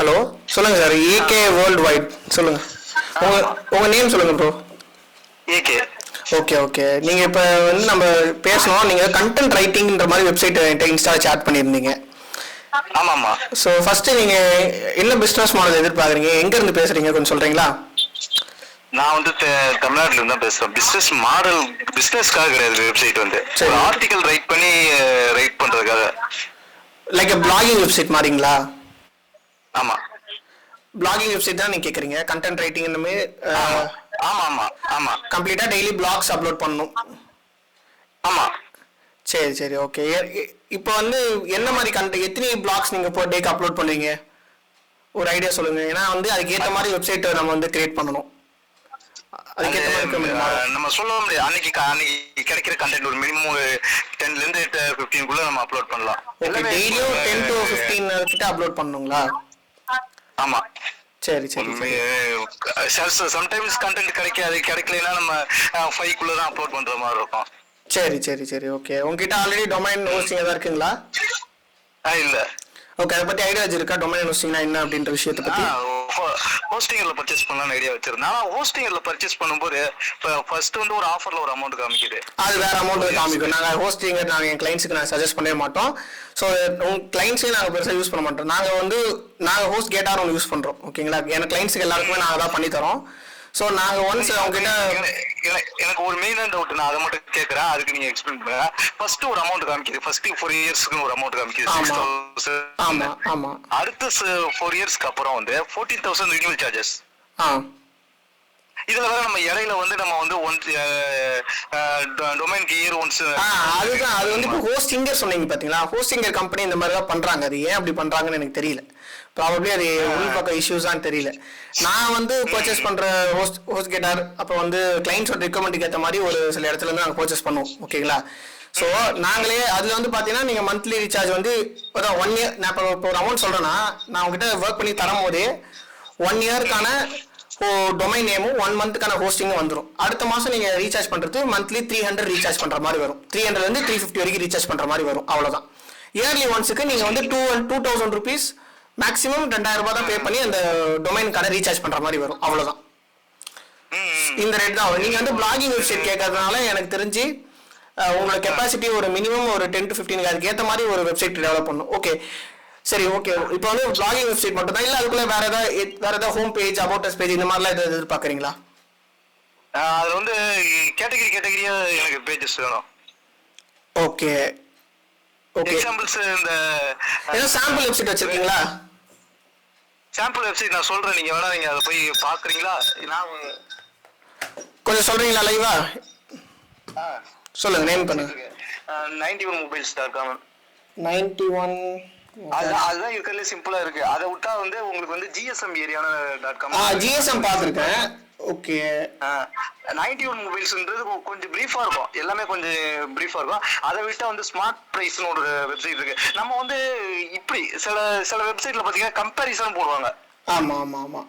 Hello, சொல்லுங்க sir. AK world wide சொல்லுங்க. உங்க உங்க நேம் சொல்லுங்க ப்ரோ. ஏகே. Okay okay. நீங்க இப்ப வந்து நம்ம பேசணும். நீங்க கண்டென்ட் ரைட்டிங்ன்ற மாதிரி வெப்சைட் இன்ஸ்டால சாட் பண்ணியிருந்தீங்க. ஆமாமா. ஸோ ஃபர்ஸ்ட் நீங்க என்ன பிசினஸ் மாடல் எதிர்பார்க்குறீங்க, எங்க இருந்து பேசுறீங்க, கொஞ்சம் சொல்றீங்களா? நான் வந்து தமிழ்நாட்டுல இருந்தா பேசுறேன். பிசினஸ் மாடல் பிசினஸ்க்காக கிடையாது. வெப்சைட் வந்து ஒரு ஆர்டிகல் ரைட் பண்ணி ரைட் பண்றதுக்காக. லைக் பிளாகிங் வெப்சைட் மாதிரிங்களா? ஆமா, பிளாகிங் வெப்சைட் தான் நீங்க கேக்குறீங்க. கண்டென்ட் ரைட்டிங் இந்த மாதிரி. ஆமா ஆமா ஆமா. கம்ப்ளீட்டா டெய்லி பிளாக்ஸ் அப்லோட் பண்ணணும். ஆமா. சரி சரி ஓகே. இப்போ வந்து என்ன மாதிரி எத்தனை பிளாக்ஸ் நீங்க இப்போ டேக்கு அப்லோட் பண்ணுவீங்க, ஒரு ஐடியா சொல்லுங்க. ஏன்னா வந்து அதுக்கு ஏற்ற மாதிரி வெப்சைட் நம்ம வந்து கிரியேட் பண்ணணும். நம்ம சொல்ல முடியாது. அன்னைக்கு கிடைக்கிற கண்டென்ட் ஒரு மினிமம் 10ல இருந்து 15 நம்ம அப்லோட் பண்ணலாம். டெய்லியும் 10 to 15 கிட்ட அப்லோட் பண்ணுங்களா? ஆமா. சரி சரி. சம்டைம்ஸ் கண்டென்ட் கிடைக்கலைன்னா நம்ம 5 தான் அப்லோட் பண்ற மாதிரி இருக்கும். சரி சரி சரி ஓகே. உங்ககிட்ட ஆல்ரெடி டொமைன் ஹோஸ்டிங் ஏதாவது இருக்குங்களா? இல்ல. ஓகே, அதை பத்தி ஐடியா வச்சிருக்கா? டொமைன் ஹோஸ்டிங்னா என்ன அப்படின்ற விஷயத்தை பத்தி. ஹோஸ்டிங்ல பர்ச்சேஸ் பண்ணலாம்னு ஐடியா வச்சிருந்தேன். ஆனா ஹோஸ்டிங்ல பர்ச்சேஸ் பண்ணும்போது ஃபர்ஸ்ட் வந்து ஒரு ஆஃபர்ல ஒரு அமௌண்ட் காமிக்குது. அது வேற அமௌண்ட் காமிக்கும். நாங்க ஹோஸ்டிங் நாங்க என் கிளைண்ட்ஸ்க்கு நாங்க சஜஸ்ட் பண்ணவே மாட்டோம். ஸோ உங்க கிளைண்ட்ஸே நாங்க பெருசா யூஸ் பண்ண மாட்டோம். நாங்க ஹோஸ்ட் கேட்டார் ஒன்று யூஸ் பண்றோம். ஓகேங்களா? என் கிளைண்ட்ஸ்க்கு எல்லாருக்குமே நாங்க தான் பண்ணி தரோம். ஸோ நாங்க ஒன்ஸ் அவங்க கிட்ட எனக்கு ஒரு மெயினான டவுட், நான் அதை மட்டும் கேட்கறேன், அதுக்கு நீங்க எக்ஸ்பிளைன் பண்ணுங்க. ஃபர்ஸ்ட் ஒரு அமௌண்ட் காமிக்குது. ஃபர்ஸ்ட் 4 இயர்ஸ்க்கு ஒரு அமௌண்ட் காமிக்குது 6000. ஆமா ஆமா. அடுத்த 4 இயர்ஸ்க்கு அப்புறம் வந்து 14,000 ரினியூவல் சார்ஜஸ். இதுல வேற நம்ம இடையில வந்து நம்ம வந்து டொமைனுக்கு இயர் ஒன்ஸ். அதுதான். அது வந்து இப்போ ஹோஸ்டிங்கர் சொன்னீங்க பாத்தீங்களா? ஹோஸ்டிங்கர் கம்பெனி இந்த மாதிரி தான் பண்றாங்க. அது ஏன் அப்படி பண்றாங்கன்னு எனக்கு தெரியல. ப்ராபப்ளி அது உள்பக்கம் இஷ்யூஸான்னு தெரியல. நான் வந்து பர்ச்சேஸ் பண்ற ஹோஸ்ட் கேட்டார் அப்போ வந்து கிளைண்ட்ஸோட ரெக்கமெண்டுக்கு ஏற்ற மாதிரி ஒரு சில இடத்துல இருந்து நாங்கள் பர்ச்சேஸ் பண்ணுவோம். ஓகேங்களா? ஸோ நாங்களே அதில் வந்து பார்த்தீங்கன்னா நீங்கள் மந்த்லி ரீசார்ஜ் வந்து ஒரு 1 இயர், நான் இப்போ ஒரு அமௌண்ட் சொல்கிறேன்னா நான் உங்ககிட்ட ஒர்க் பண்ணி தரும் போதே 1 இயருக்கான டொமைன் நேமும் 1 மந்த்துக்கான ஹோஸ்டிங்கும் வந்துடும். அடுத்த மாதம் நீங்கள் ரீசார்ஜ் பண்ணுறது மந்த்லி 300 ரீசார்ஜ் பண்ணுற மாதிரி வரும். 300லேருந்து 350 வரைக்கும் ரீசார்ஜ் பண்ணுற மாதிரி வரும். அவ்வளோதான். இயர்லி ஒன்ஸுக்கு நீங்கள் வந்து 2000 ருபீஸ் மேக்ஸிமம் 2000 ரூபாய் தான் பே பண்ணி அந்த டொமைனுக்கான ரீசார்ஜ் பண்ணுற மாதிரி வரும். அவ்வளோதான். இந்த ரேட் தான் வரும். நீங்கள் வந்து பிளாகிங் வெப்சைட் கேட்கறதுனால எனக்கு தெரிஞ்சு உங்களோட கெப்பாசிட்டி ஒரு மினிமம் ஒரு 10 to 15 அதுக்கு ஏற்ற மாதிரி ஒரு வெப்சைட் டெவலப் பண்ணணும். ஓகே சரி ஓகே. இப்போ வந்து பிளாகிங் வெப்சைட் மட்டும் தான் இல்லை, அதுக்குள்ள வேற ஏதாவது home page, about us page இந்த மாதிரிலாம் எதாவது எதிர்பார்க்குறீங்களா? அது வந்து கேட்டகரியா எனக்கு பேஜஸ் வேணும். Okay okay. எக்ஸாம்பிள்ஸ் இந்த ஏதோ சாம்பிள் வெப்சைட் வச்சிருக்கீங்களா? சாம்பிள் வெப்சைட் நான் சொல்றேன், நீங்க வேணா நீங்க அதை போய் பாக்குறீங்களா? நான் கொஞ்சம் சொல்றீங்களா லைவா? சொல்லுங்க, நேம் பண்ணுங்க. 91mobiles.com. 91 அதுதான் இருக்கிறதுல சிம்பிளா இருக்கு. அதை விட்டா வந்து உங்களுக்கு வந்து GSM ஏரியான.com. GSM பார்த்துருக்கேன். ஓகே. 91 மொபைல்ஸ்ன்றது கொஞ்சம் பிரீஃபா இருக்கும். எல்லாமே கொஞ்சம் பிரீஃபா இருக்கும். அதை விட்டா வந்து ஸ்மார்ட் பிரைஸ்னு ஒரு வெப்சைட் இருக்கு. நம்ம வந்து இப்படி சில வெப்சைட்ல பாத்தீங்கன்னா கம்பேரிசன் போடுவாங்க. ஆமா ஆமா ஆமா.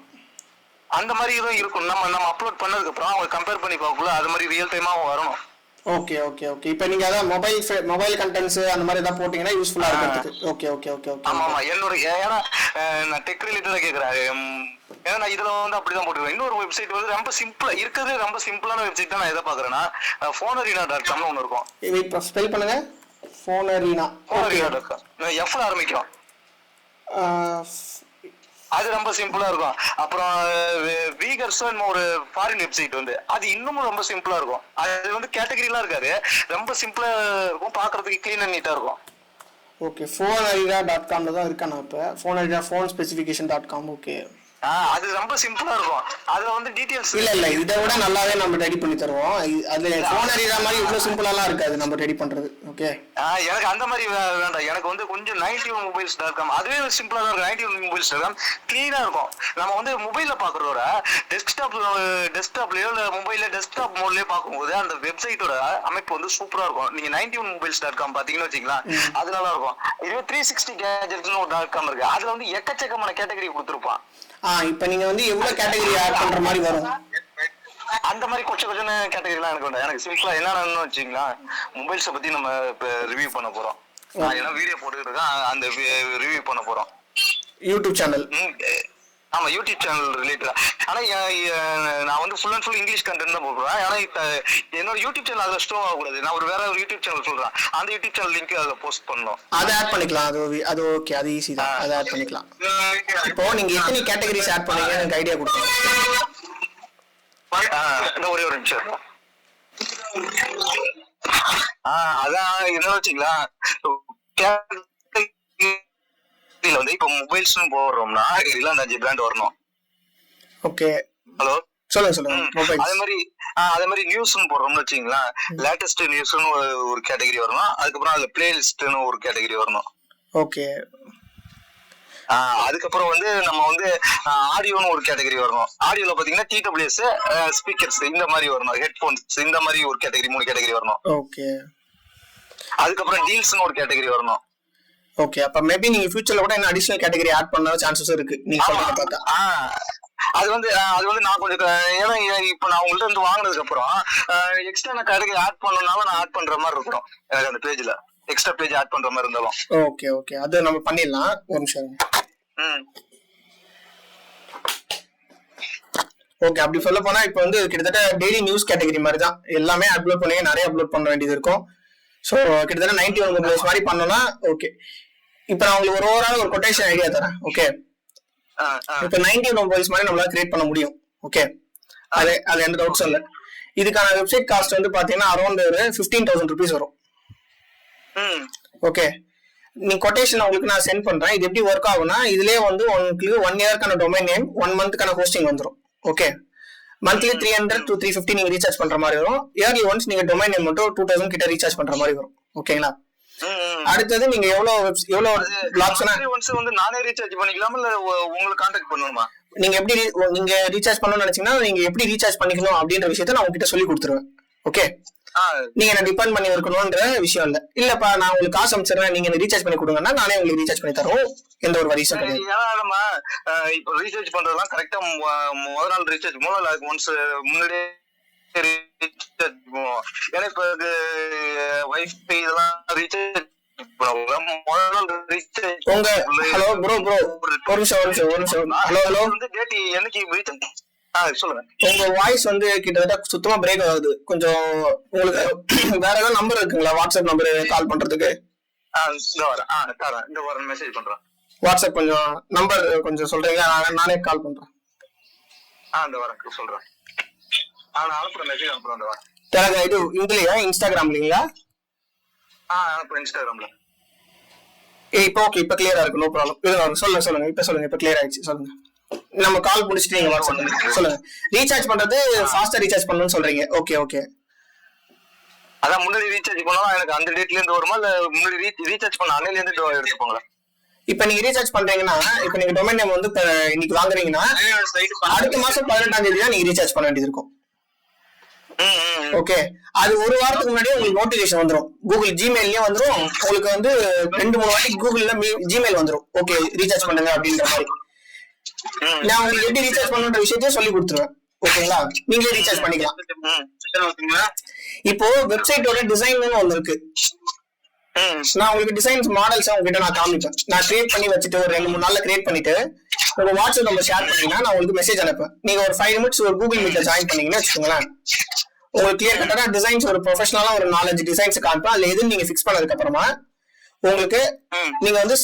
அந்த மாதிரி இதுவும் இருக்கும். நம்ம அப்லோட் பண்ணதுக்கு அப்புறம் அவங்க கம்பேர் பண்ணி பார்க்கல, அது மாதிரி ரியல் டைமா வரணும். Okay okay okay. இப்போ நீங்க அதான் மொபைல் கண்டென்ட்ஸ் அந்த மாதிரி ஏதாவது போட்டீங்கன்னா யூஸ்ஃபுல்லா இருக்கிறதுக்கு. Okay okay okay okay. ஆமா ஆமா. என்னோட ஏன்னா நான் டெக் ரிலேட்டடா கேக்குறேன். ஏன்னா நான் இதுல வந்து அப்படிதான் போட்டுருக்கேன். இன்னொரு வெப்சைட் வந்து ரொம்ப சிம்பிளா இருக்கிறது, ரொம்ப சிம்பிளான வெப்சைட் தான் நான் எதை பாக்குறேன்னா phonearena.comனு ஒன்னு இருக்கும். இப்போ ஸ்பெல் பண்ணுங்க. phonearena. phonearena.com F ஆரம்பிக்கும். அது ரொம்ப சிம்பிளா இருக்கும். அப்புறம் வீகர்ஸ்னு ஒரு ஃபாரின் வெப்சைட் வந்து அது இன்னமும் ரொம்ப சிம்பிளா இருக்கும். அது வந்து கேட்டகரிலாம் இருக்காது, ரொம்ப சிம்பிளா இருக்கும், பாக்குறதுக்கு கிளீன் அண்ட் நீட்டா இருக்கும். ஓகே. phonearena.com தான் இருக்கா? நான் இப்போ phonearena phonespecification.com. ஓகே. அது ரொம்ப சிம்பிளா இருக்கும். அதுல வந்து டீடைல்ஸ் இல்ல இதை விட நல்லாவே நம்ம ரெடி பண்ணி தருவோம். அதுல phonearena மாதிரி இவ்வளவு சிம்பிளாலாம் இருக்காது நம்ம ரெடி பண்றது. ஓகே. எனக்கு அந்த மாதிரி வேண்டாம். எனக்கு வந்து கொஞ்சம் 91mobiles.com அதுவே சிம்பிளா தான் இருக்கும். 91mobiles.com கிளீனா இருக்கும். நம்ம வந்து மொபைல்ல பாக்குறதோட டெஸ்க்டாப்லயோ இல்ல மொபைல்ல டெஸ்க்டாப் மோட்லயே பார்க்கும்போது அந்த வெப்சைட்டோட அமைப்பு வந்து சூப்பரா இருக்கும். நீங்க 91mobiles.com பாத்தீங்கன்னு வச்சுக்கலாம், அது நல்லா இருக்கும். இதுவே 360 gadgetsனு ஒரு .com இருக்கு. அதுல வந்து எக்கச்சக்கமான கேட்டகரி கொடுத்துருப்பான். இப்போ நீங்க வந்து எவ்வளவு கேட்டகரி ஆட் பண்ற மாதிரி வரும்? அந்த மாதிரி கொஞ்சம் கேட்டகரிலாம் எனக்கு வேண்டாம். எனக்கு சிம்பிளா என்னன்னு வச்சுங்களா, மொபைல்ஸை பத்தி நம்ம இப்ப ரிவ்யூ பண்ண போறோம். நான் என்ன வீடியோ போட்டுக்கிட்டு இருக்கேன், அந்த ரிவ்யூ பண்ண போறோம். YouTube channel. ஆமா யூடியூப் சேனல் ரிலேட்டடா. ஆனா நான் வந்து full and full English content தான் போடுறேன். ஆனா இப்ப என்னோட யூடியூப் சேனல் அதுல ஸ்டோ ஆகக்கூடாது. நான் வேற ஒரு யூடியூப் சேனல் சொல்றேன், அந்த யூடியூப் சேனல் லிங்க் அதுல போஸ்ட் பண்ணணும். அதை ஆட் பண்ணிக்கலாம். அது ஓகே, அது ஈஸி தான், அதை ஆட் பண்ணிக்கலாம். இப்போ நீங்க எத்தனை கேட்டகரிஸ் ஆட் பண்ணீங்க எனக்கு ஐடியா கொடுங்க. ஒரே ஒரு நிமிஷம். அதான் என்ன வச்சுங்களா, வந்து இப்ப மொபைல்ஸ் போடுறோம்னா இதுல அந்த 5 பிராண்ட் வரணும். ஓகே, ஹலோ சொல்லுங்க. அதே மாதிரி நியூஸ்னு போடுறோம்னு வச்சுங்களா, லேட்டஸ்ட் நியூஸ்னு ஒரு கேட்டகரி வரணும். அதுக்கப்புறம் அதுல பிளேலிஸ்ட்னு ஒரு கேட்டகரி வரணும். ஓகே, அதுக்கப்புறம் வந்து நம்ம வந்து ஆடியோன்னு ஒரு கேட்டகரி வரணும். ஆடியோல பாத்தீங்கன்னா TWS, ஸ்பீக்கர்ஸ் இந்த மாதிரி வரணும், ஹெட்போன்ஸ் இந்த மாதிரி ஒரு கேட்டகரி, 3 கேட்டகரி வரணும். ஓகே, அதுக்கப்புறம் டீல்ஸ்னு ஒரு கேட்டகரி வரணும். ஓகே, அப்ப மேபி நீங்க ஃபியூச்சர்ல கூட என்ன அடிஷனல் கேட்டகரி ஆட் பண்ண சான்சஸ் இருக்கு நீங்க சொல்றத பார்த்தா. அது வந்து நான் கொஞ்சம், ஏன்னா இப்ப நான் உங்கள்ட்ட வந்து வாங்கினதுக்கு அப்புறம் எக்ஸ்ட்ரா கேட்டகரி ஆட் பண்ணனாலும் நான் ஆட் பண்ற மாதிரி இருக்கும். எனக்கு அந்த பேஜ்ல எக்ஸ்ட்ரா பேஜ் ஆட் பண்ற மாதிரி இருந்தாலும். ஓகே ஓகே, அது நம்ம பண்ணிடலாம். ஒரு நிமிஷம். ஓகே, அப்படி சொல்ல போனா இப்போ வந்து கிட்டத்தட்ட டெய்லி நியூஸ் கேட்டகரி மாதிரி தான் எல்லாமே அப்லோட் பண்ணி நிறைய அப்லோட் பண்ண வேண்டியது இருக்கும். ஸோ கிட்டத்தட்ட 91 மொபைல்ஸ் மாதிரி பண்ணோம்னா ஓகே. இப்போ நான் உங்களுக்கு ஒரு ஓவரால் ஒரு கொட்டேஷன் ஐடியா தரேன். ஓகே, இப்போ 91 மொபைல்ஸ் மாதிரி நம்மளால கிரியேட் பண்ண முடியும். ஓகே, அது எந்த டவுட்ஸும் இல்லை. இதுக்கான வெப்சைட் காஸ்ட் வந்து பாத்தீங்கன்னா அரௌண்ட் ஒரு 15,000 rupees வரும். ஓகே, நீ கொட்டேஷன் உங்களுக்கு நான் சென்ட் பண்றேன். இது எப்படி ஒர்க் ஆகும்னா, இதுலயே வந்து உங்களுக்கு 1 yearக்கான டொமைன் நேம், 1 monthக்கான ஹோஸ்டிங் வந்துடும். ஓகே, மந்த்லி 300 to 350 நீங்க ரீசார்ஜ் பண்ற மாதிரி வரும். இயர்லி ஒன்ஸ் நீங்க டொமைன் நேம் மட்டும் 2000 கிட்ட ரீசார்ஜ் பண்ற மாதிரி வரும். ஓகேங்களா? அடுத்தது நீங்க எவ்வளவு பிளாக்ஸ் வந்து நானே ரீசார்ஜ் பண்ணிக்கலாமா இல்ல உங்களுக்கு கான்டாக்ட் பண்ணணுமா? நீங்க எப்படி நீங்க ரீசார்ஜ் பண்ணணும்னு நினைச்சீங்கன்னா நீங்க எப்படி ரீசார்ஜ் பண்ணிக்கணும் அப்படின்ற விஷயத்த நான் உங்ககிட்ட சொல்லி கொடுத்துருவேன். ஓகே, நீங்க என்ன டிபெண்ட் பண்ணி இருக்கணும்ன்ற விஷயம் இல்ல. இல்லப்பா நான் உங்களுக்கு காசு அனுப்பிச்சிடுறேன், நீங்க ரீசார்ஜ் பண்ணி கொடுங்கன்னா நானே உங்களுக்கு ரீசார்ஜ் பண்ணி தரோம். எந்த ஒரு வரிசையும் கிடையாது. ஏன்னா நம்ம இப்போ ரீசார்ஜ் பண்றதெல்லாம் கரெக்டா முதல் நாள் ரீசார்ஜ் போனோம், இல்ல அதுக்கு ஒன்ஸ் முன்னாடியே ரீசார்ஜ் போவோம். ஏன்னா இப்ப வைஃபை இதெல்லாம் ரீசார்ஜ் உங்க ஹலோ ப்ரோ ஒரு நிமிஷம். ஹலோ வந்து டேட் என்னைக்கு சொல்லுங்க. உங்க வாய்ஸ் வந்து கிட்டத்தட்ட சுத்தமா பிரேக் ஆகுது. கொஞ்சம் உங்களுக்கு வேற ஏதாவது நம்பர் இருக்குங்களா, வாட்ஸ்அப் நம்பர் கால் பண்றதுக்கு? இந்த வாரம் மெசேஜ் பண்றேன். வாட்ஸ்அப் கொஞ்சம் நம்பர் கொஞ்சம் சொல்றீங்களா? நானே கால் பண்றேன். இந்த வாரம் சொல்றேன். நான் அனுப்புறேன், மெசேஜ் அனுப்புறேன். இந்த வாரம் இது இதுலயா, இன்ஸ்டாகிராம்லீங்களா? அனுப்புறேன் இன்ஸ்டாகிராம்ல. இப்போ ஓகே, இப்போ கிளியரா இருக்கு. No problem. சொல்லுங்க. இப்போ சொல்லுங்க. இப்போ கிளியர் ஆயிடுச்சு. சொல்லுங்க. நம்ம கால் முடிச்சிட்டு நீங்க வாட்ஸ்அப் சொல்லுங்க. ரீசார்ஜ் பண்றது ஃபாஸ்டா ரீசார்ஜ் பண்ணணும்னு சொல்றீங்க. ஓகே. அதான் முன்னாடி ரீசார்ஜ் பண்ணலாம் எனக்கு அந்த டேட்ல இருந்து வருமா இல்ல முன்னாடி ரீசார்ஜ் பண்ண அன்னையில இருந்து எடுத்துப்பாங்களா? இப்ப நீங்க ரீசார்ஜ் பண்றீங்கன்னா, இப்ப நீங்க டொமைன் நேம் வந்து இன்னைக்கு வாங்குறீங்கன்னா அடுத்த மாசம் 18ஆம் தேதி தான் நீங்க ரீசார்ஜ் பண்ண வேண்டியது இருக்கும். ஓகே, அது ஒரு வாரத்துக்கு முன்னாடியே உங்களுக்கு நோட்டிபிகேஷன் வந்துடும். கூகுள் ஜிமெயில்லயே வந்துடும். உங்களுக்கு வந்து 2-3 வாட்டி கூகுள்ல ஜிமெயில் வந்துடும். ஓகே, ரீசார்ஜ் பண்ணுங்க அப்படின்ற மாதிரி. நான் உங்களுக்கு எப்படி ரீசார்ஜ் பண்ணுன்ற விஷயத்தையும் சொல்லி கொடுத்துருவேன். ஓகேங்களா? நீங்களே ரீசார்ஜ் பண்ணிக்கலாம். இப்போ வெப்சைட்டோட டிசைன் ஒண்ணு இருக்கு. நான் உங்களுக்கு டிசைன்ஸ் மாடல்ஸ் உங்ககிட்ட நான் காமிப்பேன். நான் கிரியேட் பண்ணி வச்சுட்டு ஒரு 2-3 நாள்ல கிரியேட் பண்ணிட்டு உங்க வாட்ஸ்அப் நம்பர் ஷேர் பண்ணீங்கன்னா நான் உங்களுக்கு மெசேஜ் அனுப்பேன். நீங்க ஒரு 5 minutes ஒரு கூகுள் மீட்ல ஜாயின் பண்ணீங்கன்னு வச்சுக்கோங்களேன். உங்களுக்கு கிளியர் கட்டா டிசைன்ஸ் ஒரு ப்ரொஃபஷனலா ஒரு 4-5 டிசைன்ஸ் காமிப்பேன். அதுல எதுன்னு நீங்க ஃபிக்ஸ் பண்ணதுக்கு அப்புறமா உங்களுக்கு நீங்க வந்து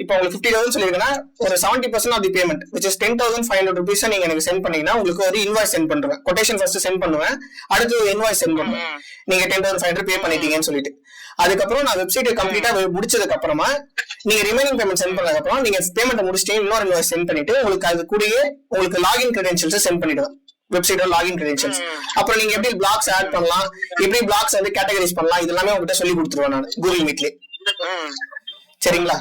இப்போ உங்களுக்கு 50,000 சொல்லிருக்கேன்னா ஒரு 70% of the payment which is 10,500 rupees நீங்க எனக்கு சென்ட் பண்ணீங்கன்னா உங்களுக்கு ஒரு இன்வாய்ஸ் சென்ட் பண்ணுவேன். கொட்டேஷன் ஃபர்ஸ்ட் சென்ட் பண்ணுவேன், அடுத்து ஒரு இன்வாய்ஸ் சென்ட் பண்ணுவேன். நீங்க 10,500 பே பண்ணிட்டீங்கன்னு சொல்லிட்டு அதுக்கப்புறம் நான் வெப்சைட் கம்ப்ளீட்டா முடிச்சதுக்கு அப்புறமா நீங்க ரிமைனிங் பேமெண்ட் சென்ட் பண்ணதுக்கு அப்புறம் நீங்க பேமெண்ட் முடிச்சிட்டீங்க, இன்னொரு இன்வாய்ஸ் சென்ட் பண்ணிட்டு உங்களுக்கு அது கூடயே உங்களுக்கு லாகின் கிரெடென்ஷியல்ஸ் சென்ட் பண்ணிடுவேன். வெப்சைட்டோட லாகின் கிரெடென்ஷியல்ஸ். அப்புறம் நீங்க எப்படி பிளாக்ஸ் ஆட் பண்ணலாம், எப்படி பிளாக்ஸ் வந்து கேட்டகரைஸ் பண்ணலாம், இது எல்லாமே உங்ககிட்ட சொல்லி கொடுத்துருவேன் நான் கூகுள் மீட்லயே. சரிங்களா?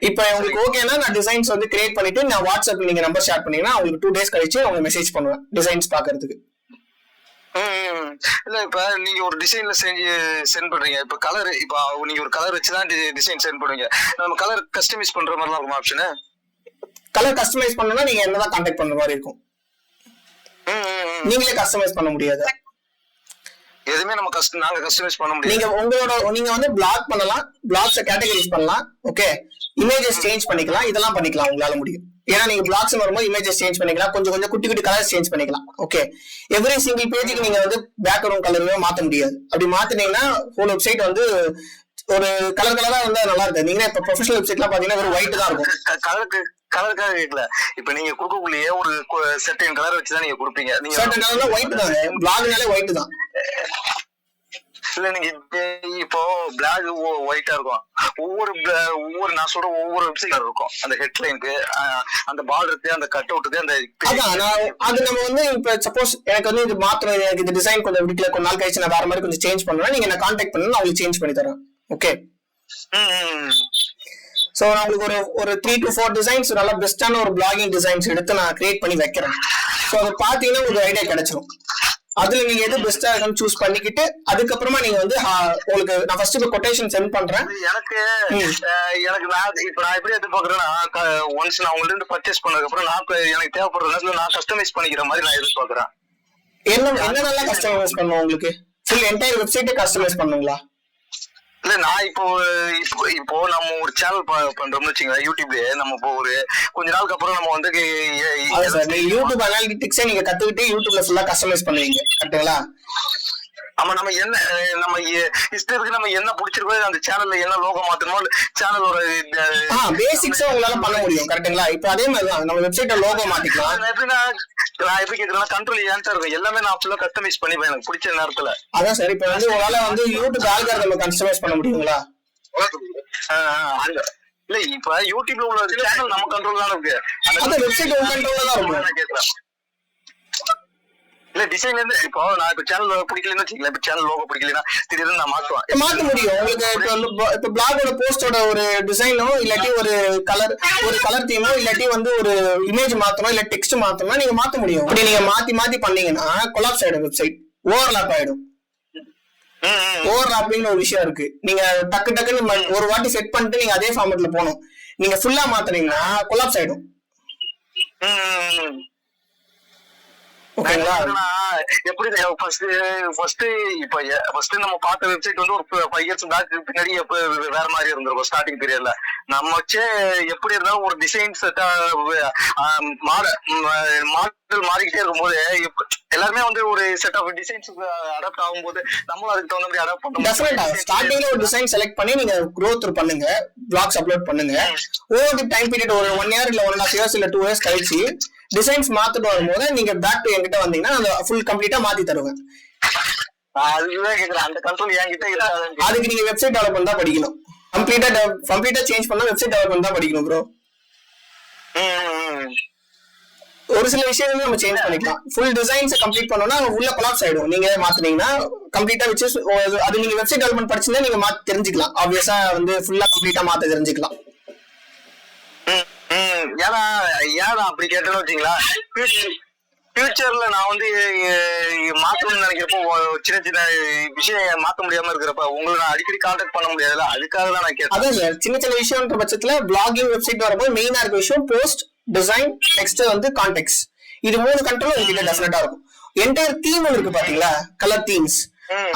இப்ப உங்களுக்கு ஓகேனா நான் டிசைன்ஸ் வந்து கிரியேட் பண்ணிட்டு நான் வாட்ஸ்அப்ல நீங்க நம்பர் ஷேர் பண்ணீங்கன்னா உங்களுக்கு 2 days கழிச்சு உங்களுக்கு மெசேஜ் பண்ணுவேன் டிசைன்ஸ் பாக்குறதுக்கு. இல்ல இப்ப நீங்க ஒரு டிசைன்ல சென்ட் பண்றீங்க. இப்ப கலர் இப்ப நீங்க ஒரு கலர் வச்சுதான் டிசைன் சென்ட் பண்ணுவீங்க. நம்ம கலர் கஸ்டமைஸ் பண்ற மாதிரி இருக்கும் ஆப்ஷன். கலர் கஸ்டமைஸ் பண்ணனும்னா நீங்க என்னதான் கான்டாக்ட் பண்ற மாதிரி இருக்கும். நீங்களே கஸ்டமைஸ் பண்ண முடியாது. எதுமே நம்ம நாங்க கஸ்டமைஸ் பண்ண முடியாது. நீங்க வந்து பிளாக் பண்ணலாம், பிளாக்ஸ கேட்டகரைஸ் பண்ணலாம். ஓகே, இமேஜஸ் சேஞ்ச் பண்ணிக்கலாம், இதெல்லாம் பண்ணிக்கலாம் உங்களால முடியும். ஏன்னா நீங்க பிளாக்ஸ் வரும்போது இமேஜஸ் சேஞ்ச் பண்ணிக்கலாம், கொஞ்சம் கொஞ்சம் குட்டி குட்டி கலர்ஸ் சேஞ்ச் பண்ணிக்கலாம். ஓகே, எவ்ரி சிங்கிள் பேஜுக்கு நீங்க வந்து பேக்ரவுண்ட் கலருமே மாத்த முடியாது. அப்படி மாத்தினீங்கன்னா ஹோல் வெப்சைட் வந்து ஒரு கலர் கலரா இருந்தா நல்லா இருக்காது. நீங்க இப்ப ப்ரொஃபஷனல் வெப்சைட்லாம் பாத்தீங்கன்னா வெறும் ஒயிட் தான் இருக்கும். கலருக்காக கேட்கல, இப்ப நீங்க கொடுக்கக்குள்ளேயே ஒரு செர்டைன் கலர் வச்சுதான் நீங்க கொடுப்பீங்க. நீங்க சர்டன் கலர்ல ஒயிட் தாங்க, பிளாக்னாலே ஒயிட் தான். இல்ல நீங்க இப்போ பிளாக் ஒயிட்டா இருக்கும், ஒவ்வொரு நான் சொல்ற ஒவ்வொரு வெப்சைட்ல இருக்கும். அந்த ஹெட்லைனுக்கு, அந்த பார்டருக்கு, அந்த கட் அவுட்டுக்கு, அந்த அது நம்ம வந்து இப்ப சப்போஸ் எனக்கு வந்து இது மாத்திரம், எனக்கு இந்த டிசைன் கொஞ்சம் பிடிக்கல, கொஞ்ச நாள் கழிச்சு நான் வேற மாதிரி கொஞ்சம் சேஞ்ச் பண்ணணும்னா நீங்க என்ன கான்டாக்ட் பண்ணணும், நான் உங்களுக்கு சேஞ்ச் பண்ணி தரேன். ஓகே, சோ நான் உங்களுக்கு ஒரு 3 to 4 டிசைன்ஸ் நல்ல பெஸ்டான ஒரு பிளாகிங் டிசைன்ஸ் எடுத்து நான் கிரியேட் பண்ணி வைக்கிறேன். சோ அதை பாத்தீங்கன்னா உங்களுக்கு ஐடியா கிடைச்சிடும். அதுல நீங்க எது பெஸ்டா இருக்குன்னு சூஸ் பண்ணிக்கிட்டு அதுக்கப்புறமா நீங்க வந்து உங்களுக்கு நான் ஃபர்ஸ்ட் இப்ப கொட்டேஷன் சென்ட் பண்றேன். எனக்கு நான் இப்ப நான் எப்படி எதிர்பார்க்கறேன்னா, ஒன்ஸ் நான் உங்கள்ட்ட இருந்து பர்ச்சேஸ் பண்ணதுக்கு அப்புறம் நான் எனக்கு தேவைப்படுற நேரத்துல நான் கஸ்டமைஸ் பண்ணிக்கிற மாதிரி நான் எதிர்பார்க்கறேன். என்னென்னலாம் கஸ்டமைஸ் பண்ணுவோம் உங்களுக்கு? ஃபுல் என்டையர் வெப்சைட்டே கஸ்டமைஸ் பண்ணுங்களா? இல்ல நான் இப்போ நம்ம ஒரு சேனல் பண்றோம்னு வச்சுங்க, யூடியூப்லயே நம்ம இப்போ ஒரு கொஞ்ச நாளுக்கு அப்புறம் நம்ம வந்து யூடியூப் அனாலிட்டிக்ஸே நீங்க கத்துக்கிட்டு யூடியூப்ல ஃபுல்லா கஸ்டமைஸ் பண்ணுவீங்க, கரெக்ட்டுங்களா? ஆமா, நம்ம இஷ்டத்துக்கு நம்ம என்ன பிடிச்சிருக்கோ அந்த சேனல்ல என்ன லோகோ மாத்தணுமோ சேனலோட பேசிக்ஸா உங்களால பண்ண முடியும், கரெக்ட்டுங்களா? இப்போ அதே மாதிரி தான் நம்ம வெப்சைட்ல லோகோ மாத்திக்கலாம். நான் எப்படி கேக்குறேன்னா, கண்ட்ரோல் ஏன்டா இருக்கும், எல்லாமே நான் ஃபுல்லா கஸ்டமைஸ் பண்ணிப்பேன் எனக்கு பிடிச்ச நேரத்துல. அதான் சரி, இப்போ வந்து உங்களால வந்து யூடியூப் ஆல்காரிதம் கஸ்டமைஸ் பண்ண முடியுங்களா? இல்ல இப்ப யூடியூப்ல உள்ள சேனல் நம்ம கண்ட்ரோல் தானே இருக்கு, அந்த வெப்சைட் உங்க கண்ட்ரோல்ல தான் இருக்கும். நான் கேக்குறேன் இல்ல டிசைன்ல இருந்து இப்போ நான் இப்ப சேனல் பிடிக்கலன்னு வச்சுக்கல, இப்ப சேனல் லோகோ பிடிக்கலன்னா திடீர்னு நான் மாத்த முடியும். உங்களுக்கு இப்ப பிளாகோட போஸ்டோட ஒரு டிசைனோ இல்லாட்டி ஒரு கலர் தீமோ இல்லாட்டி வந்து ஒரு இமேஜ் மாத்தணும் இல்ல டெக்ஸ்ட் மாத்தணும்னா நீங்க மாத்த முடியும். அப்படி நீங்க மாத்தி பண்ணீங்கன்னா கொலாப்ஸ் ஆயிடும், வெப்சைட் ஓவர்லாப் ஆயிடும். ஓவர்லாப்பிங் ஒரு விஷயம் இருக்கு. நீங்க டக்குன்னு ஒரு வாட்டி செட் பண்ணிட்டு நீங்க அதே ஃபார்மேட்ல போகணும். நீங்க ஃபுல்லா மாத்துனீங்கன்னா கொலாப்ஸ் ஆயிடும். எப்படி ஃபர்ஸ்ட் நம்ம பார்த்த வெப்சைட் வந்து ஒரு 5 years பேக் பின்னாடி வேற மாதிரி இருந்திருக்கும். ஸ்டார்டிங் பீரியட்ல நம்ம வச்சே எப்படி இருந்தாலும் ஒரு டிசைன் செட்டா மாடல் மாறிக்கிட்டே இருக்கும்போது எல்லாருமே வந்து ஒரு செட் ஆஃப் டிசைன்ஸ் அடாப்ட் ஆகும்போது நம்மளும் அதுக்கு தகுந்த மாதிரி அடாப்ட் பண்ணணும். ஸ்டார்டிங்ல ஒரு டிசைன் செலக்ட் பண்ணி நீங்க growth பண்ணுங்க, பிளாக்ஸ் அப்லோட் பண்ணுங்க. ஓவர் டைம் பீரியட் ஒரு 1 year இல்ல 1.5 years இல்ல 2 years கழிச்சு டிசைன்ஸ் மாத்திட்டு வரும்போது நீங்க பேக் டு என்கிட்ட வந்தீங்கன்னா அந்த ஃபுல் கம்ப்ளீட்டா மாத்தி தருவேன். அதுதான் கேக்குறேன், அந்த கண்ட்ரோல் என்கிட்ட இருக்காது. அதுக்கு நீங்க வெப்சைட் டெவலப்மென்ட் தான் படிக்கணும். கம்ப்ளீட்டா சேஞ்ச் பண்ணா வெப்சைட் டெவலப்மென்ட் தான் படிக்கணும் ப்ரோ. ஒரு சில விஷயங்கள் நம்ம சேஞ்ச் பண்ணிக்கலாம். ஃபுல் டிசைன்ஸ் கம்ப்ளீட் பண்ணோம்னா உள்ள கொலாப்ஸ் ஆயிடும். நீங்க மாத்துனீங்கன்னா கம்ப்ளீட்டா வச்சு அது நீங்க வெப்சைட் டெவலப்மென்ட் படிச்சீங்கன்னா நீங்க மாத்தி தெரிஞ்சுக்கலாம். ஆப்வியஸா வந்து ஃபுல்லா கம்ப்ளீட்டா மாத்த தெரிஞ்சுக்கலாம். ஏன்னா அப்படி கேட்டேன்னு வச்சீங்களா, ஃபியூச்சர்ல நான் வந்து மாத்தணும்னு நினைக்கிறப்போ சின்ன சின்ன விஷயம் மாத்த முடியாம இருக்கிறப்ப உங்களை நான் அடிக்கடி கான்டாக்ட் பண்ண முடியாதுல்ல, அதுக்காக தான் நான் கேட்டேன். அதான் சார், சின்ன சின்ன விஷயம்ன்ற பட்சத்துல பிளாகிங் வெப்சைட் வரும்போது மெயினா இருக்க விஷயம் போஸ்ட், டிசைன், நெக்ஸ்ட் வந்து கான்டெக்ட்ஸ். இது 3 கண்ட்ரோல் உங்ககிட்ட டெஃபினட்டா இருக்கும். என்டையர் தீம் இருக்கு பாத்தீங்களா, கலர் தீம்ஸ்,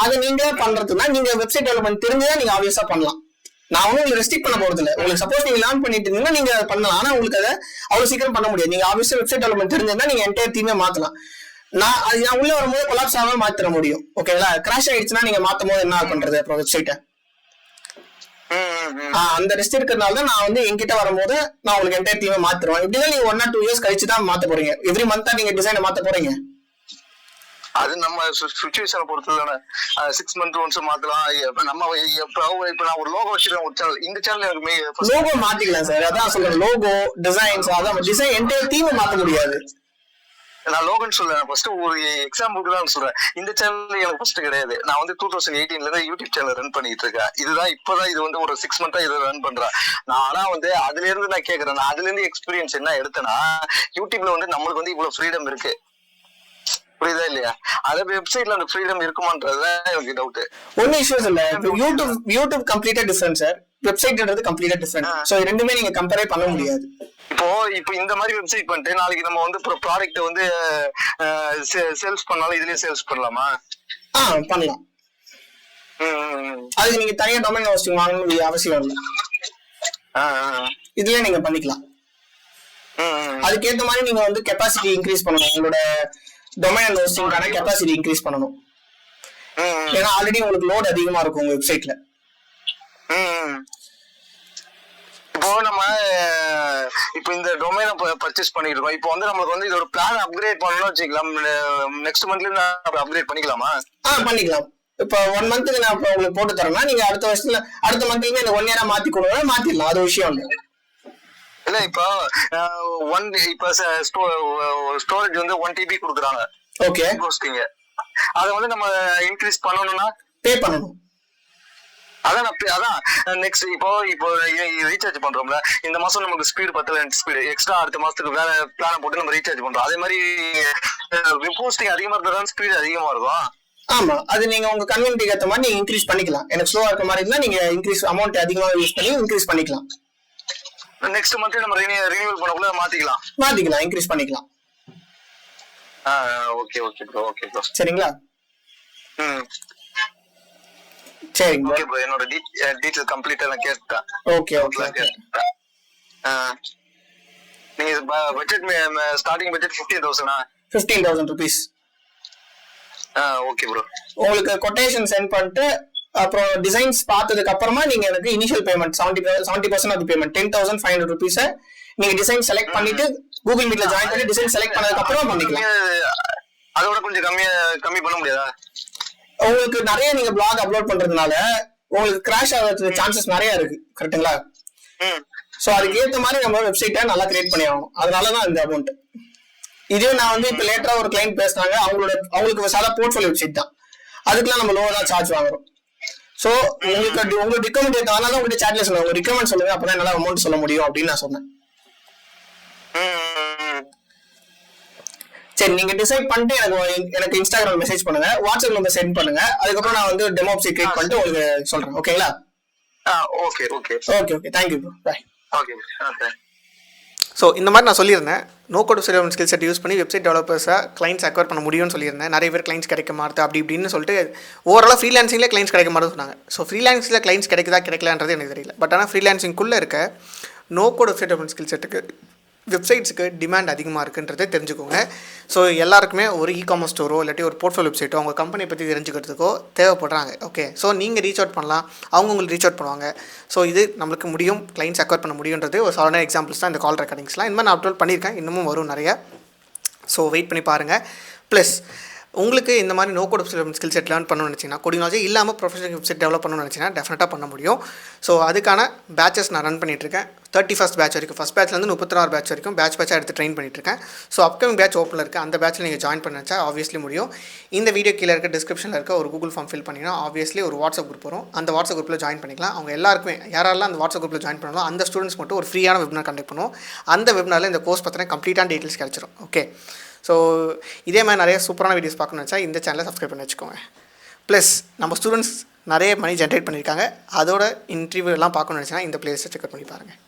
அது நீங்களே பண்றதுன்னா நீங்க வெப்சைட் டெவலப்மென்ட் தெரிஞ்சுதான் நீங்க ஆப்வியஸா பண்ணலாம். நான் ஒன்னும் உங்களுக்கு ரெஸ்ட்ரிக்ட் பண்ண போறது இல்லை. உங்களுக்கு சப்போஸ் நீங்க லேர்ன் பண்ணிட்டு இருந்தீங்கன்னா நீங்க பண்ணலாம். ஆனா உங்களுக்கு அதை அவ்வளவு சீக்கிரம் பண்ண முடியாது. நீங்க ஆப்வியஸா வெப்சைட் டெவலப்மென்ட் தெரிஞ்சிருந்தா நீங்க என்டையர் தீமே மாத்தலாம். நான் உள்ள வரும்போது கொலாப்ஸ் ஆகாம மாத்திர முடியும். ஓகேங்களா? கிராஷ் ஆயிடுச்சுன்னா நீங்க மாத்தும் போது என்ன பண்றது அப்புறம் வெப்சைட்டை? அந்த ரெஸ்ட் இருக்கிறதுனால தான் நான் வந்து என்கிட்ட வரும்போது நான் உங்களுக்கு என்டையர் தீமே மாத்திருவேன். இப்படிதான் நீங்க 1 or 2 years கழிச்சு தான் மாத்த போறீங்க. எவ்ரி மந்த்தா நீங்க டிசைனை மாத்த போறீங்க. அது நம்ம சிச்சுவேஷனை பொறுத்து தானே. 6 months ஒன்ஸ் மாத்தலாம். நம்ம இப்ப நான் ஒரு லோகோ வச்சிருக்கேன் ஒரு சேனல், இந்த சேனல் எனக்கு லோகோ மாத்திக்கலாம் சார். அதான் சொல்றேன், லோகோ டிசைன்ஸ், அதான் டிசைன் என்டையர் தீமை மாத்த முடியாது. நான் லோகன் சொல்றேன், ஃபர்ஸ்ட் ஒரு எக்ஸாம்பிளுக்கு தான் சொல்றேன். இந்த சேனல் எனக்கு ஃபர்ஸ்ட் கிடையாது. நான் வந்து 2018ல இருந்து யூடியூப் சேனல் ரன் பண்ணிட்டு இருக்கேன். இதுதான் இப்பதான் இது வந்து ஒரு 6 months இதை ரன் பண்றேன் நான். ஆனா வந்து அதுல இருந்து நான் கேக்குறேன், நான் அதுல இருந்து எக்ஸ்பீரியன்ஸ் என்ன எடுத்தேன்னா, யூடியூப்ல வந்து நம்மளுக்கு வந்து இவ்வளவு ஃப்ரீடம் இருக்கு, புரியுதா இல்லையா? அத வெப்சைட்ல அந்த ஃப்ரீடம் இருக்குமான்றதுதான் எனக்கு டவுட். ஒன்னும் இஷ்யூஸ் இல்ல. யூடியூப் கம்ப்ளீட்டா டிஃபரெண்ட் சார், வெப்சைட்ன்றது கம்ப்ளீட்டா டிஃபரெண்ட். சோ ரெண்டுமே நீங்க கம்பேர் பண்ண முடியாது. இப்போ இந்த மாதிரி வெப்சைட் பண்ணிட்டு நாளைக்கு நம்ம வந்து ப்ராடக்ட் வந்து சேல்ஸ் பண்ணாலும் இதுலயே சேல்ஸ் பண்ணலாமா? பண்ணலாம். அதுக்கு நீங்க தனியா டொமைன் ஹோஸ்டிங் வாங்கணும்னு அவசியம் இல்லை. இதுலயே நீங்க பண்ணிக்கலாம். அதுக்கேற்ற மாதிரி நீங்க வந்து கெப்பாசிட்டி இன்க்ரீஸ் பண்ணணும். உங்களோட டொமைன் ஹோஸ்டிங்கான கெப்பாசிட்டி இன்க்ரீஸ் பண்ணணும். ஏன்னா ஆல்ரெடி உங்களுக்கு லோட் அதிகமா இருக்கும் உங்க வெப்சைட்ல. இப்போ நம்ம இப்போ இந்த டொமைனை பர்ச்சேஸ் பண்ணிருக்கோம். இப்போ வந்து நம்மளுக்கு வந்து இதோட பிளான் அப்கிரேட் பண்ணணும்னு வச்சுக்கலாம். நெக்ஸ்ட் மந்த்ல அப்கிரேட் பண்ணிக்கலாமா? பண்ணிக்கலாம். இப்போ 1 மந்த்துக்கு நான் இப்போ உங்களுக்கு போட்டு தரேன்னா நீங்க அடுத்த வருஷத்துல அடுத்த மந்த்லயுமே இந்த 1 இயரா மாத்தி கொடுங்க, மாத்திடலாம். அது விஷயம் இல்லை. இல்ல இப்போ இப்போ ஸ்டோரேஜ் வந்து 1 TB கொடுக்குறாங்க. ஓகே. ஹோஸ்டிங் அதை வந்து நம்ம இன்க்ரீஸ் பண்ணணும்னா பே பண்ணணும். அதான் நெக்ஸ்ட் இப்போ ரீசார்ஜ் பண்றோம்ல, இந்த மாசம் நமக்கு ஸ்பீடு பத்தல, ஸ்பீடு எக்ஸ்ட்ரா அடுத்த மாசத்துக்கு வேற பிளான் போட்டு நம்ம ரீசார்ஜ் பண்றோம். அதே மாதிரி ஹோஸ்டிங் அதிகமா இருந்தா ஸ்பீடு அதிகமா இருக்கும். ஆமா, அது நீங்க உங்க கன்வீனியன்ட்க்கு ஏத்த மாதிரி நீங்க இன்க்ரீஸ் பண்ணிக்கலாம். எனக்கு ஸ்லோவா இருக்க மாதிரி இருந்தா நீங்க இன்க்ரீஸ் அமௌண்ட் அதிகமா யூஸ் பண்ணி இன்க்ரீஸ் பண்ணிக்கலாம். நெக்ஸ்ட் மந்த் நம்ம ரினியூவல் பண்ணக்குள்ள மாத்திக்கலாம், இன்க்ரீஸ் பண்ணிக்கலாம். Okay bro, okay bro. சரிங்களா? சரிங்க ஓகே ப்ரோ. என்னோட டீடைல் கம்ப்ளீட்டா நான் கேட்டேன். ஓகே. நீங்க budget starting budget 15,000 rupees. Okay bro. உங்களுக்கு கொட்டேஷன் சென்ட் பண்ணிட்டு அப்புறம் டிசைன்ஸ் பார்த்ததுக்கு அப்புறமா நீங்க எனக்கு initial payment 70% of payment 10,500 rupees நீங்க டிசைன் செலக்ட் பண்ணிட்டு கூகுள் மீட்ல ஜாயின் பண்ணி டிசைன் செலக்ட் பண்ணதுக்கு அப்புறம் பண்ணிக்கலாம். அதோட கொஞ்சம் கம்மி பண்ண முடியாதா? உங்களுக்கு நிறைய நீங்க பிளாக் அப்லோட் பண்றதுனால உங்களுக்கு கிராஷ் ஆகிறதுக்கு சான்சஸ் நிறைய இருக்கு. கரெக்ட்டுங்களா? சோ அதுக்கு ஏத்த மாதிரி நம்ம வெப்சைட்டை நல்லா கிரியேட் பண்ணி ஆகணும். அதனாலதான் இந்த அமௌண்ட். இதே நான் வந்து இப்ப லேட்டரா ஒரு கிளைண்ட் பேசுனாங்க, அவங்களுக்கு சாதா போர்ட்ஃபோலியோ வெப்சைட் தான், அதுக்கெல்லாம் நம்ம லோவா தான் சார்ஜ் வாங்குறோம். சோ உங்களுக்கு ரிகமெண்ட் ஏத்தாலும் உங்ககிட்ட சாட்ல சொல்லுங்க, உங்க ரிகமெண்ட் சொல்லுங்க, அப்பதான் நல்லா அமௌண்ட் சொல்ல முடியும் அப்படின்னு நான் சொன்னேன். சரி, நீங்க டிசைட் பண்ணிட்டு எனக்கு இன்ஸ்டாகிராம் மெசேஜ் பண்ணுங்க, வாட்ஸ்அப் நம்பர் சென்ட் பண்ணுங்க. அதுக்கப்புறம் நான் வந்து டெமோ வெப்சைட் கிரியேட் பண்ணிட்டு உங்களுக்கு சொல்றேன். ஓகேங்களா? Okay. Thank you bro. Bye. So இந்த மாதிரி நான் சொல்லியிருந்தேன், no code website skill set use பண்ணி வெப்சைட் டெவலப்பர்ஸை கிளைண்ட்ஸ் அக்வயர் பண்ண முடியும்னு சொல்லியிருந்தேன். நிறைய பேர் கிளைண்ட்ஸ் கிடைக்க மாட்டுது அப்படி இப்படின்னு சொல்லிட்டு ஓவராலாக ஃப்ரீலான்சிங்கில் கிளைண்ட்ஸ் கிடைக்க மாட்டேன்னு சொன்னாங்க. ஸோ ஃப்ரீலான்சிங்கில் கிளைண்ட்ஸ் கிடைக்கலான்றது எனக்கு தெரியல. பட் ஆனால் ஃப்ரீலான்சிங்குள்ளே இருக்க நோ கோட் வெப்சைட் ஸ்கில் செட்டுக்கு வெப்சைட்ஸுக்கு டிமாண்ட் அதிகமாக இருக்குன்றதை தெரிஞ்சுக்கோங்க. ஸோ எல்லாருக்குமே ஒரு இ-காமர்ஸ் ஸ்டோரோ இல்லாட்டி ஒரு போர்ட்ஃபோலியோ வெப்சைட்டோ அவங்க கம்பெனியை பற்றி தெரிஞ்சுக்கிறதுக்கோ தேவைப்படுறாங்க. ஓகே, ஸோ நீங்கள் ரீச் அவுட் பண்ணலாம், அவங்க உங்களுக்கு ரீச் அவுட் பண்ணுவாங்க. ஸோ இது நம்மளுக்கு முடியும், கிளைண்ட்ஸ் அக்வயர் பண்ண முடியுன்றது ஒரு சாதாரண எக்ஸாம்பிள்ஸ் தான் இந்த கால் ரெக்கார்டிங்ஸ்லாம். இந்த மாதிரி நான் அப்லோட் பண்ணியிருக்கேன், இன்னமும் வரும் நிறையா. ஸோ வெயிட் பண்ணி பாருங்கள். ப்ளஸ் உங்களுக்கு இந்த மாதிரி no code website skill set learn பண்ணணும்னு நினச்சிங்கன்னா, கோடிங் நாலேஜ் இல்லாமல் ப்ரொஃபஷனல் வெப்சைட் டெவலப் பண்ணணும்னு நினச்சிங்கன்னா டெஃபினட்டாக பண்ண முடியும். ஸோ அதுக்கான பேச்சஸ் நான் ரன் பண்ணிகிட்ருக்கேன். 31st பேட்ச் வரைக்கும், ஃபஸ்ட் பேட்ச்லேருந்து 36 பேட்ச் வரைக்கும் பேட்சாக எடுத்து ட்ரெயின் பண்ணிட்டுருக்கேன். ஸோ அப்கமிங் பேட்ச் ஓப்பனில் இருக்குது, அந்த பேட்சில் நீங்கள் ஜாயின் பண்ண நினச்சா ஆப்வியஸ்லி முடியும். இந்த வீடியோ கீழே இருக்க டிஸ்கிரிப்ஷனில் இருக்க ஒரு கூகுள் ஃபார்ம் ஃபில் பண்ணிங்கன்னா ஆப்வியஸ்லி ஒரு வாட்ஸ்அப் குரூப் வரும். அந்த வாட்ஸ்அப் குரூப்பில் ஜாயின் பண்ணிக்கலாம். அவங்க எல்லாருக்குமே யாரெல்லாம் அந்த வாட்ஸ்அப் குரூப்பில் ஜாயின் பண்ணலாம் அந்த ஸ்டூடெண்ட்ஸ் மட்டும் ஒரு ஃப்ரீயான வெபினார் கண்டக்ட் பண்ணுவோம். அந்த வெபினாரில் இந்த கோர்ஸ் பற்றின கம்ப்ளீட்டான டீட்டெயில்ஸ் கிடச்சிரும். ஓகே, ஸோ இதே மாதிரி நிறைய சூப்பரான வீடியோஸ் பார்க்கணும்னு நினச்சா இந்த சேனலை சப்ஸ்கிரைப் பண்ணி வச்சுக்கோங்க. ப்ளஸ் நம்ம ஸ்டூடெண்ட்ஸ் நிறைய மணி ஜென்ரேட் பண்ணியிருக்காங்க, அதோட இன்டர்வியூ எல்லாம் பார்க்கணும்னு நினச்சினா இந்த பிளேலிஸ்ட்டை செக் பண்ணி பாருங்கள்.